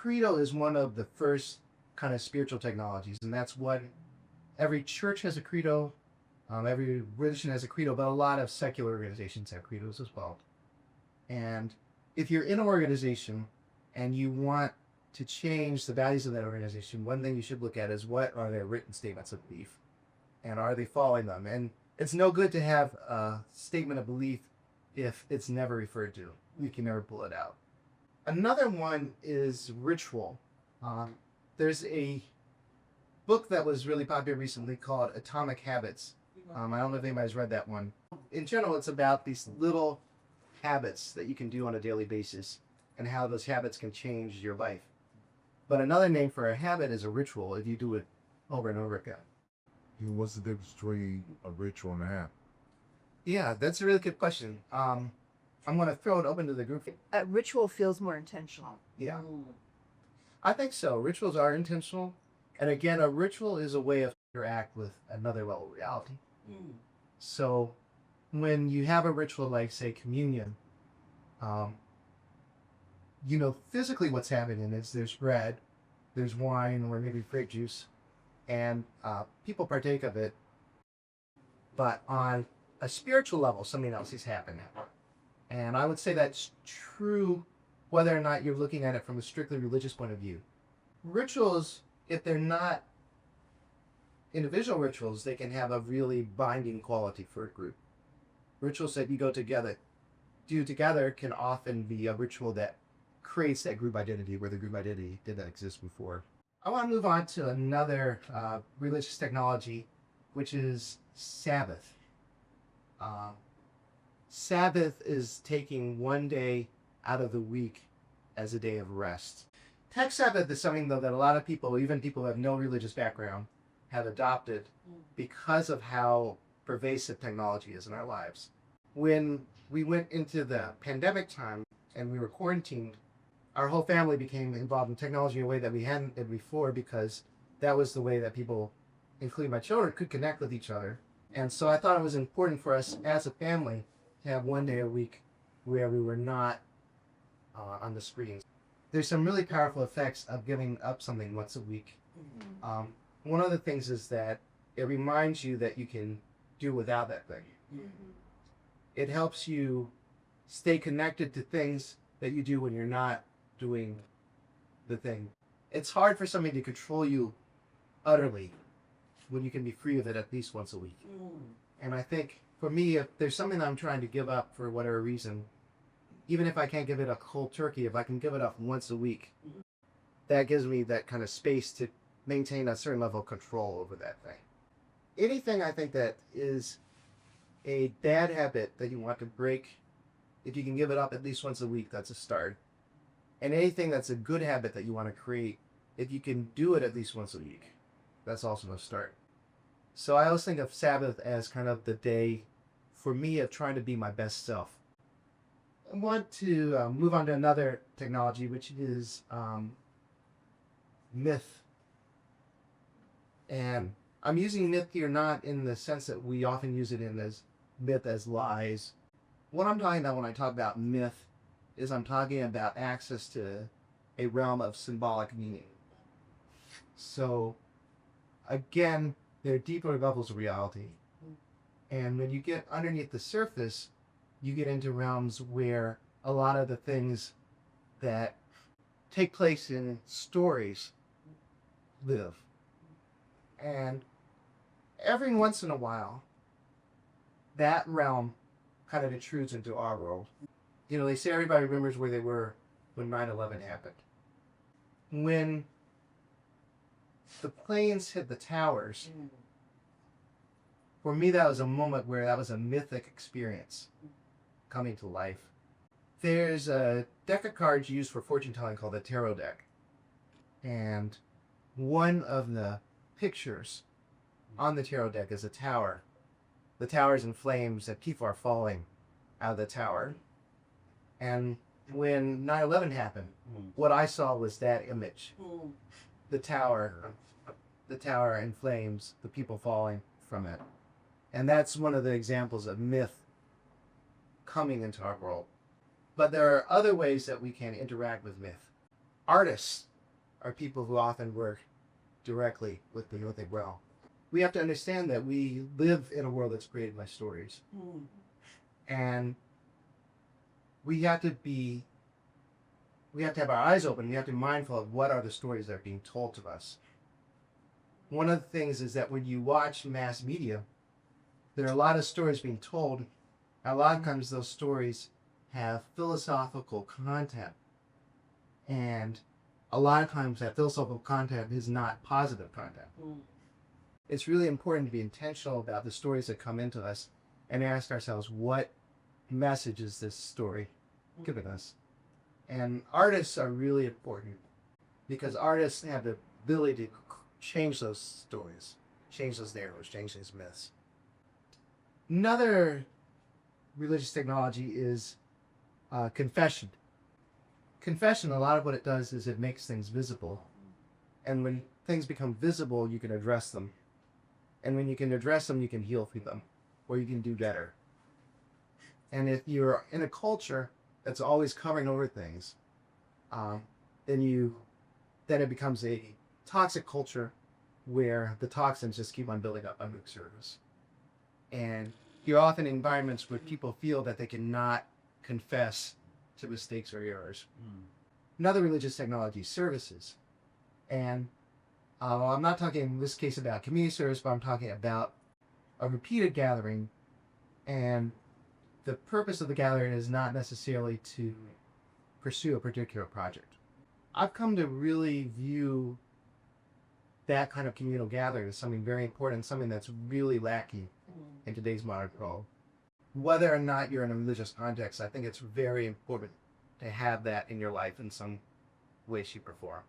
credo is one of the first kind of spiritual technologies, and that's what every church has a credo, every religion has a credo, but a lot of secular organizations have credos as well. And if you're in an organization and you want to change the values of that organization, one thing you should look at is what are their written statements of belief, and are they following them? And it's no good to have a statement of belief if it's never referred to. You can never pull it out. Another one is ritual. There's a book that was really popular recently called Atomic Habits. I don't know if anybody's read that one. In general, it's about these little habits that you can do on a daily basis and how those habits can change your life. But another name for a habit is a ritual if you do it over and over again. What's the difference between a ritual and a habit? Yeah, that's a really good question. I'm going to throw it open to the group. A ritual feels more intentional. Yeah. I think so. Rituals are intentional. And again, a ritual is a way of interact with another level of reality. So when you have a ritual like, say, communion, physically what's happening is there's bread, there's wine, or maybe grape juice, and people partake of it. But on a spiritual level, something else is happening. And I would say that's true whether or not you're looking at it from a strictly religious point of view. Rituals, if they're not individual rituals, they can have a really binding quality for a group. Rituals that you do together can often be a ritual that creates that group identity where the group identity didn't exist before. I want to move on to another religious technology, which is Sabbath. Sabbath is taking one day out of the week as a day of rest. Tech Sabbath is something, though, that a lot of people, even people who have no religious background, have adopted because of how pervasive technology is in our lives. When we went into the pandemic time and we were quarantined, our whole family became involved in technology in a way that we hadn't been before, because that was the way that people, including my children, could connect with each other. And so I thought it was important for us as a family to have one day a week where we were not on the screens. There's some really powerful effects of giving up something once a week. One of the things is that it reminds you that you can do without that thing. It helps you stay connected to things that you do when you're not doing the thing. It's hard for something to control you utterly when you can be free of it at least once a week. And I think for me, if there's something that I'm trying to give up for whatever reason, even if I can't give it a cold turkey, if I can give it up once a week, that gives me that kind of space to maintain a certain level of control over that thing. Anything I think that is a bad habit that you want to break, if you can give it up at least once a week, that's a start. And anything that's a good habit that you want to create, if you can do it at least once a week, that's also a start. So I always think of Sabbath as kind of the day for me of trying to be my best self. I want to move on to another technology, which is myth. And I'm using myth here not in the sense that we often use it in as myth as lies. What I'm talking about when I talk about myth is I'm talking about access to a realm of symbolic meaning. So again, there are deeper levels of reality. And when you get underneath the surface, you get into realms where a lot of the things that take place in stories live. And every once in a while, that realm kind of intrudes into our world. You know, they say everybody remembers where they were when 9/11 happened. When the planes hit the towers, for me that was a moment where that was a mythic experience coming to life. There's a deck of cards used for fortune telling called the tarot deck. And one of the pictures on the tarot deck is a tower. The tower's in flames and people are falling out of the tower. And when 9/11 happened, what I saw was that image. The tower in flames, the people falling from it. And that's one of the examples of myth coming into our world. But there are other ways that we can interact with myth. Artists are people who often work directly with the Yote realm. We have to understand that we live in a world that's created by stories. And we have to have our eyes open. We have to be mindful of what are the stories that are being told to us. One of the things is that when you watch mass media, there are a lot of stories being told. A lot of times those stories have philosophical content. And a lot of times that philosophical content is not positive content. It's really important to be intentional about the stories that come into us and ask ourselves, what message is this story giving us? And artists are really important because artists have the ability to change those stories, change those narratives, change these myths. Another religious technology is confession. Confession, a lot of what it does is it makes things visible. And when things become visible, you can address them. And when you can address them, you can heal through them, or you can do better. And if you're in a culture that's always covering over things, then it becomes a toxic culture where the toxins just keep on building up under the surface. And you're often in environments where people feel that they cannot confess to mistakes or errors. Another religious technology is services. And I'm not talking in this case about community service, but I'm talking about a repeated gathering. And the purpose of the gathering is not necessarily to pursue a particular project. I've come to really view that kind of communal gathering as something very important, something that's really lacking in today's modern world. Whether or not you're in a religious context, I think it's very important to have that in your life in some way, shape, or form.